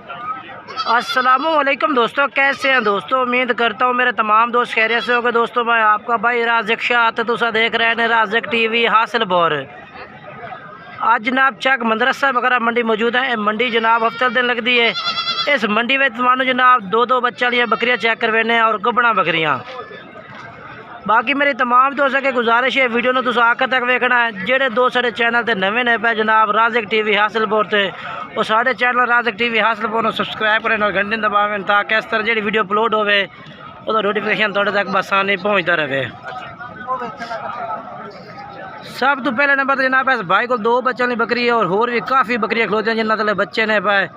अस्सलामुअलैकुम दोस्तों, कैसे हैं दोस्तों। उम्मीद करता हूँ मेरे तमाम दोस्त खैरियत से होंगे। दोस्तों मैं आपका भाई राज़िक शाह तुसा देख रहे हैं राज़िक टीवी हासिलपुर। आज जनाब चक मदरसा वगैरह मंडी मौजूद है। मंडी जनाब हफ्ते दिन लगती है। इस मंडी में मानो जनाब दो बच्चा लिया बकरियाँ चेक करवाने और गबड़ा बकरियाँ। बाकी मेरी तमाम दोस्तों की गुजारिश है वीडियो तुम आखिर तक वेखना है। जेडे दोस्त साढ़े चैनल से नवे ने पे जनाब राज़िक टीवी हासिलपुर से वो साढ़े चैनल राज़िक टीवी हासिलपुर सब्सक्राइब करें और घंटे दबावें ताकि इस तरह जी वीडियो अपलोड होवे वो नोटिफिकेशन थोड़े तक बसानी पहुँचता रहे। सब तो पहले नंबर जनाब इस भाई को दो बच्चों की बकरी है और होर भी काफ़ी बकरियाँ खलोती हैं जिन्होंने तले बच्चे ने पाए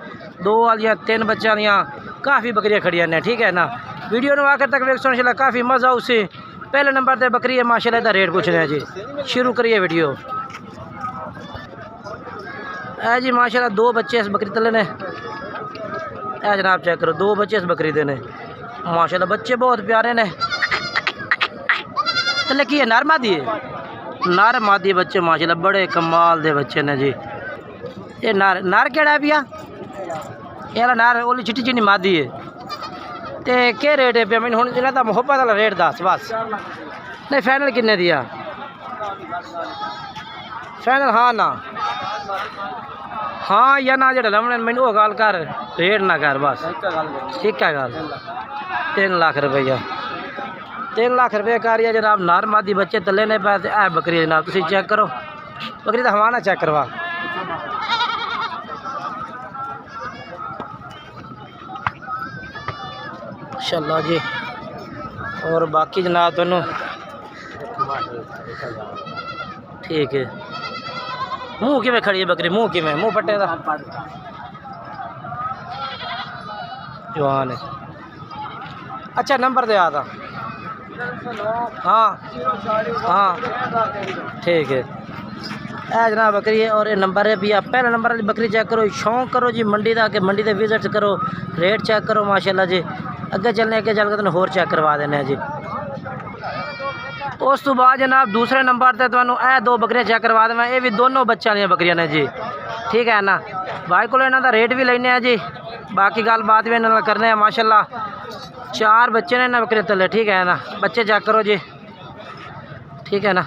दो वालियाँ तीन बच्चों दियाँ काफ़ी बकरियाँ खड़िया ने। ठीक है ना, वीडियो में आखिर तक वेख सुन काफ़ी मज़ा उसी। पहले नंबर पर बकरी है माशाल्लाह का रेट पूछ रहे हैं जी। शुरू करिए वीडियो। है जी माशाल्लाह दो बच्चे इस बकरी तले ने। है जनाब चेक करो दो बच्चे इस बकरी दे ने माशाल्लाह, बच्चे बहुत प्यारे ने। तले की है नर मादी है, नर मादी बच्चे माशाल्लाह बड़े कमाल दे बच्चे ने जी। ये नर नर केड़ा है भैया? ये नर ओली चिट्टी चिट्टी मादी है। तो क्या रेट है पे? मैंने हूँ इन्होंने मुहब्बत वाला रेट दस बस। नहीं फाइनल किन्ने दिया? फाइनल हाँ ना हाँ या ना जो लमन मैंने वो गल कर रेट ना कर बस। ठीक है गल 3 लाख रुपया 3 लाख रुपये कर या जनाब। नार मादी बच्चे तले ने पैसे है बकरी जनाब। तुम चेक करो बकरी तो हवा ना चेक करवा। माशाल्लाह जी। और बाकी जनाब दोनों ठीक है। मुँह किमें खड़ी है बकरी? मुँह किमें? मुँह पट्टे का जवान है। अच्छा नंबर दे आता। हाँ हाँ ठीक है। है जनाब बकरी है और ये नंबर है भैया। पहला नंबर वाली बकरी चेक करो। शौक करो जी मंडी का कि मंडी से विजिट करो, रेट चेक करो माशाल्लाह जी। अगे चलने अगे चल के होर चेक करवा देने जी। उस तो बाद जनाब दूसरे नंबर पर तो यह दो बकरियाँ चेक करवा दें। ये भी दोनों बच्चों दी बकरियाँ ने जी। ठीक है ना, भाई को इन्हों का रेट भी लेने हैं जी। बाकी गल बात भी इन्होंने करने हैं माशाल्लाह। 4 बच्चे ने ना बकरियाँ तले। ठीक है ना, बच्चे चेक करो जी। ठीक है ना,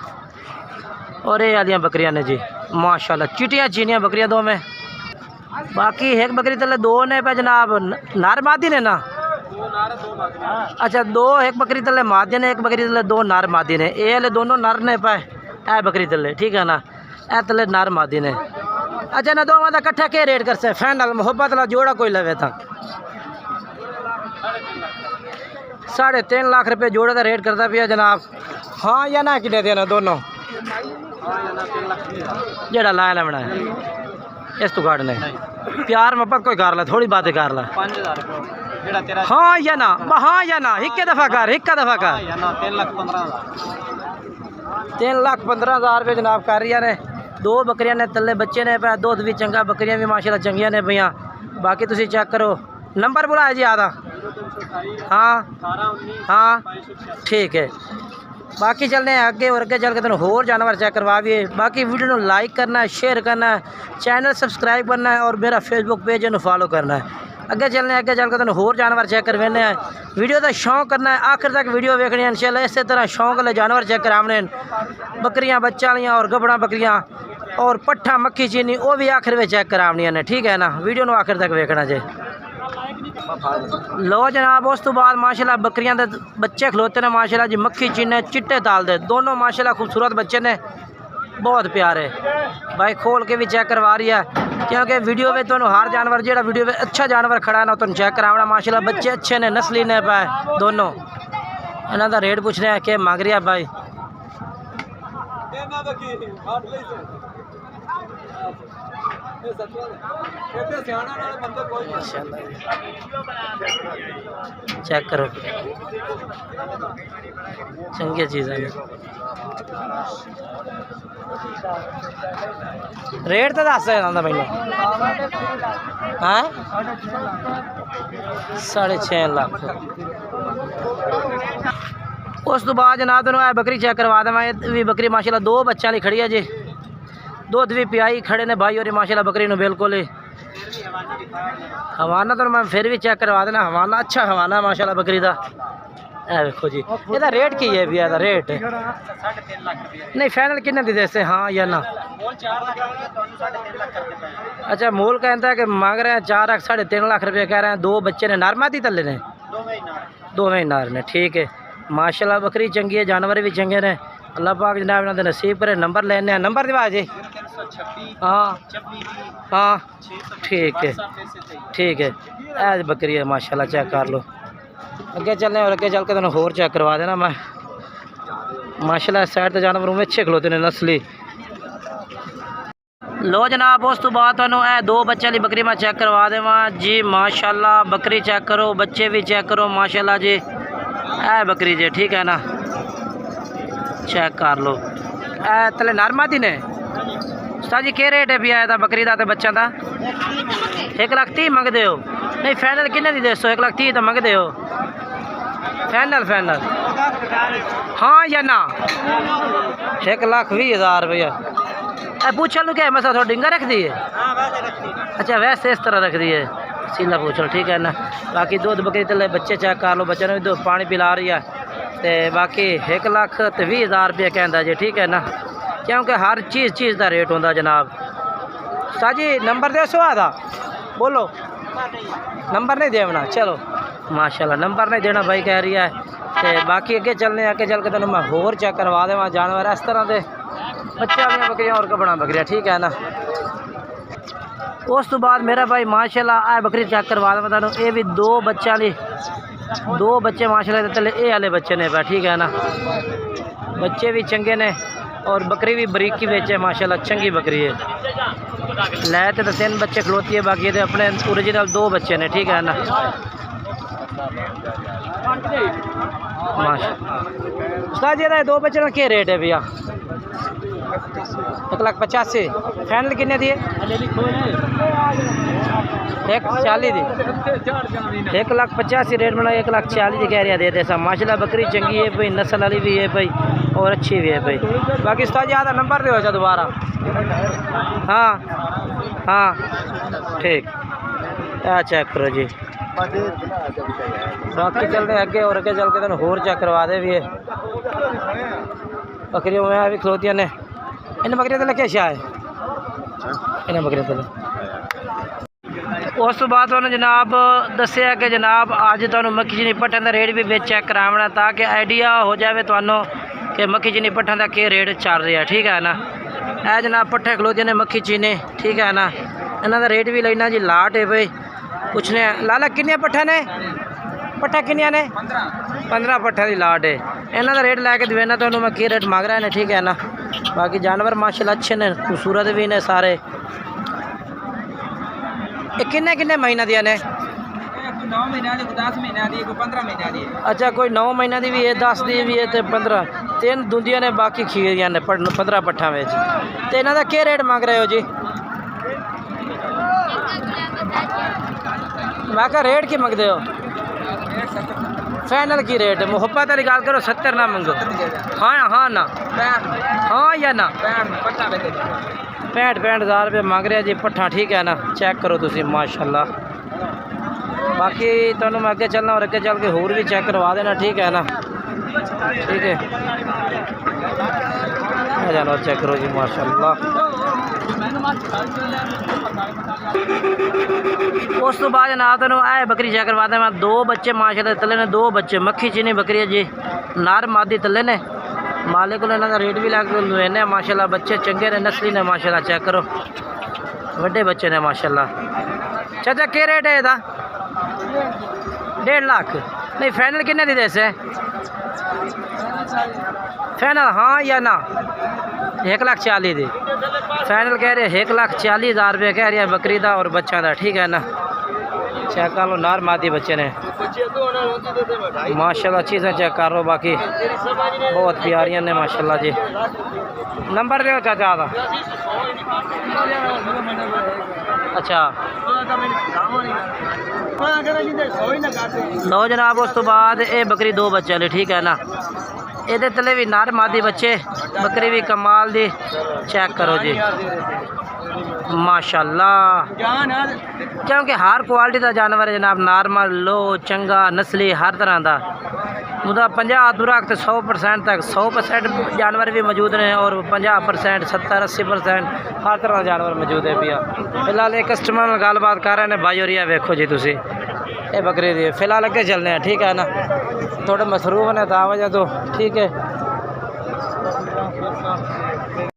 और ये वाली बकरियाँ ने जी माशाल्लाह चिटियाँ चीनियाँ बकरियाँ दो में। बाकी एक बकरी तले दो ने पे जनाब नर मादी ने ना। अच्छा दो एक बकरी तले मादी ने, एक बकरी तले दो नर मादी ने। ये वाले दोनों नर ने पाए ए बकरी तले। ठीक है ना, ए तले नर मादी ने। अच्छा ना दोवां दा कट्ठा क्या रेट कर से? फाइनल मुहब्बत ला जोड़ा कोई लवे था 3.5 लाख रुपये जोड़े का रेट करता पिया जनाब। हाँ या ना किने देना दोनों जेड़ा लाया लमना है इस तो काटने प्यार मोहब्बत कोई कर ला, थोड़ी बातें कर ला। हाँ या ना? हाँ या ना? हिक्के दफ़ा कर 3,15,000 रुपये जनाब कर रही ने। दो बकरियां ने तले बच्चे ने पे दूध भी चंगा, बकरियां भी माशाल्लाह चंगिया ने भैया। बाकी तुम चेक करो नंबर बुलाया जी आधा। हाँ हाँ ठीक है। बाकी चलने आगे और अगे चल के तुम होर जानवर चेक करवाइए। बाकी वीडियो को लाइक करना है, शेयर करना है, चैनल सब्सक्राइब करना है और मेरा फेसबुक पेज फॉलो करना है। अगे चलने अगे चल के तुम होर जानवर चेक करवाने हैं। वीडियो का शौक करना है, आखिर तक वीडियो देखनी है इंशाल्लाह। इस तरह शौक वाले जानवर चेक कराने बकरियाँ बच्चा लियाँ और गबड़ा बकरियाँ और पट्ठा मक्खी चीनी वो भी आखिर में चेक करानियाँ ने। ठीक है ना, वीडियो को आखिर तक देखना चाहिए। लो जनाब उस तो बाद माशाल्लाह बकरियां दे बच्चे खलोते ने माशाल्लाह जी। मक्खी चीने चिट्टे ताल दे दोनों माशाल्लाह खूबसूरत बच्चे ने, बहुत प्यारे। भाई खोल के भी चेक करवा रही है क्योंकि वीडियो में तो हर जानवर जो वीडियो में अच्छा जानवर खड़ा है ना तुम चेक करावना। माशाल्लाह बच्चे अच्छे ने, नस्ली ने पाए दोनों। इन्हों का रेट पूछ रहे हैं कि मांग रही है भाई। चेक करो चंगी चीज़ है। रेट तो दस है मैनू। हाँ 6.5 लाख। उस तो बाद जनाब तेन बकरी चेक करवा दें। भी बकरी माशाल्लाह दो बच्चों वाली खड़ी है जी। दूध भी पियाई खड़े ने भाई और माशाल्लाह बकरी बिल्कुल हवाना तो मैं फिर भी चेक करवा देना, हवाना अच्छा हवाना है माशाल्लाह बकरी का। ए देखो जी, ਇਹਦਾ रेट की है भैया? रेट 3.5 लाख रुपये। नहीं फाइनल कितने दी देते? हाँ या ना? मोल 4 लाख रुपये, 3.5 लाख करते हैं। अच्छा मूल कहता है कि मांग रहे हैं 4 लाख 3.5 लाख रुपये कह रहे हैं। दो बच्चे ने नारमादी तले ने, 2 महीना। दो महीनार ने। ठीक है माशाल्लाह बकरी चंगी है, जानवर भी चंगे ने। अल्लाह पाक जनाब इन्होंने नसीब करे। नंबर लेने नंबर दिवा जी। 326 हाँ 26 हाँ 600। ठीक है ठीक है। ऐ बकरी है माशाल्लाह, चेक कर लो। अगे चलने और अगे चल के तुम होर चेक करवा देना मैं। माशाल्लाह साइड ते जानवर में अच्छे खलोते ने नस्ली। लो जनाब उस तो बाद तुहानू ए दो बच्चे वाली बकरी मैं चेक करवा देवां जी। माशाल्लाह बकरी चेक करो, बच्चे भी चेक करो माशाल्लाह जी। ए बकरी जी ठीक है ना, चेक कर लो। ए तले नरमादी ने उस्ताद जी, क्या रेट है भी आया बकरी का बच्चों का? 1,30,000 मंगते हो? नहीं फाइनल किन्ने दी दसो? 1,30,000 तो मंगते हो? फाइनल फाइनल हाँ या ना? 1,20,000 रुपया। पूछल लू क्या मैं थोड़ा डिंगा रख दी है? अच्छा वैसे इस तरह रख दी है, सीला पूछल ठीक है ना। बाकी दूध बकरी तले बच्चे चेक कर लो, बच्चे ने भी पानी पिला रही है। तो बाकी 1,20,000 रुपया कहता जी ठीक है ना, क्योंकि हर चीज़ का रेट होता जनाब। उस्ताद जी नंबर दे सो आदा बोलो, नंबर नहीं देना? चलो माशाल्लाह नंबर नहीं देना भाई कह रही है। तो बाकी अगे चलने, अगे चल के तेन मैं होर चेक करवा देव जानवर इस तरह के बच्चे वाली बकरियाँ और कपड़ा बकरियाँ ठीक है ना। उस तो बाद मेरा भाई माशाल्लाह आ बकरी चेक करवा देव तुम। ये भी दो बच्चों वाली, दो बच्चे माशाल्लाह तले ये वाले बच्चे ने पा ठीक है ना। बच्चे भी चंगे ने और बकरी भी बरीकी बेचे माशाल्लाह, चंगी बकरी है। लैते तो 3 बच्चे खलोती है, बाकी तो अपने ओरिजिनल 2 बच्चे ने ठीक है ना माशाल्लाह। उस्ताद जी 2 बच्चे का क्या रेट है भैया? 1,85,000। फाइनल कितने दिए? 1,40,000 दी। 1,85,000 रेट बना, 1,40,000 दी कह रहा दे दे। माशाल्लाह बकरी चंगी है भाई, नस्ल वाली भी है भाई और अच्छी भी है भाई। बाकी उस्ताद जी आधा नंबर दे हो दोबारा। हाँ हाँ ठीक है, चेक करो जी। बाकी चलते अगे और अगे चल के तेन होर चेक करवा दे भी है। बकरियों में भी खलोतियाँ ने। इन बकरियों तले क्या शाह है? इन बकरियों तले उस तो बाद जनाब दसिया कि जनाब अज तुहानू मक्खी चीनी पट्ठन का रेट भी बिच चेक करावना, ताकि आइडिया हो जाए तुहानू कि मक्खी चीनी पट्ठन का क्या रेट चल रहा है ठीक है ना। ए जनाब पट्ठे खलोतियाँ ने मक्खी चीनी ठीक है ना। इन्हों का रेट भी लेना जी लाट है भाई। पूछने लाला किन्निया पट्ठा ने? पट्ठा किन्निया ने? 15 पट्ठा की लाट है। इन्हों का रेट लैके देना तो मैं की रेट मांग रहा है ठीक है ना। बाकी जानवर माशाल्लाह अच्छे ने, खूबसूरत भी ने सारे। ये किन्ने किन्ने महीना दिया ने? 9 महीना दी, 10 महीना दी, 15 महीना दी। अच्छा कोई 9 महीना की भी है, 10 की भी है तो 15। 3 दूधिया ने बाकी खीरिया ने 15 पट्ठा में। तो इन्हों का क्या रेट मांग रहे हो जी? मैं क्या रेट की मंगते हो? फाइनल की रेट? मुहब्बत वाली गल करो, 70 ना मंगो। हाँ हाँ ना? हाँ या ना? 65,000 रुपये मांग रहे जी पट्ठा ठीक है ना। चेक करो तुम माशाल्लाह। बाकी तुहानू मैं अगे चलना और अगे चल के होर भी चेक करवा देना ठीक है ना। ठीक है जानवर चेक करो जी माशाल्लाह। उस तो बाद जनाब तुहानू ए बकरी चेक करवा दें मैं। 2 बच्चे माशाल्लाह तले ने, 2 बच्चे मक्खी चीनी बकरी है जी। नार मादी तले ने। मालिक को इन्हों का रेट भी लैके लेने माशाल्लाह। बच्चे चंगे ने, नस्ली ने माशाल्लाह। चेक करो बड़े बच्चे ने माशाल्लाह। चाचा क्या रेट है इसका? 1.5 लाख। नहीं फाइनल किन्ने दी दस है? फाइनल हाँ या ना? 1,40,000 दी फाइनल कह रहे। 1,40,000 रुपये कह रही है बकरी का और बच्चा का ठीक है ना। चेक कर लो नार मादी बच्चे ने माशाल्लाह। चीज़ें चेक कर लो बाकी बहुत प्यारियां ने माशाल्लाह जी। नंबर दो चाचा का। अच्छा लो जनाब उस तो बाद ये बकरी 2 बच्चे वाली ठीक है ना। ये तले भी नर मादी बच्चे, बकरी भी कमाल दी। चेक करो जी माशाल्लाह, जान क्योंकि हर क्वालिटी का जानवर है जनाब, नॉर्मल, लो, चंगा, नस्ली, हर तरह का मुदा 50 दूर तो 100% तक 100% जानवर भी मौजूद हैं और 50% 70-80% हर तरह का जानवर मौजूद है भैया। फिलहाल एक कस्टमर नाल गलबात कर रहे हैं भाई, और ये वेखो जी तुसी ये बकरी दी। फिलहाल अगे चलने हैं, ठीक है ना, थोड़े मसरूफ ने ता वजह तो ठीक है।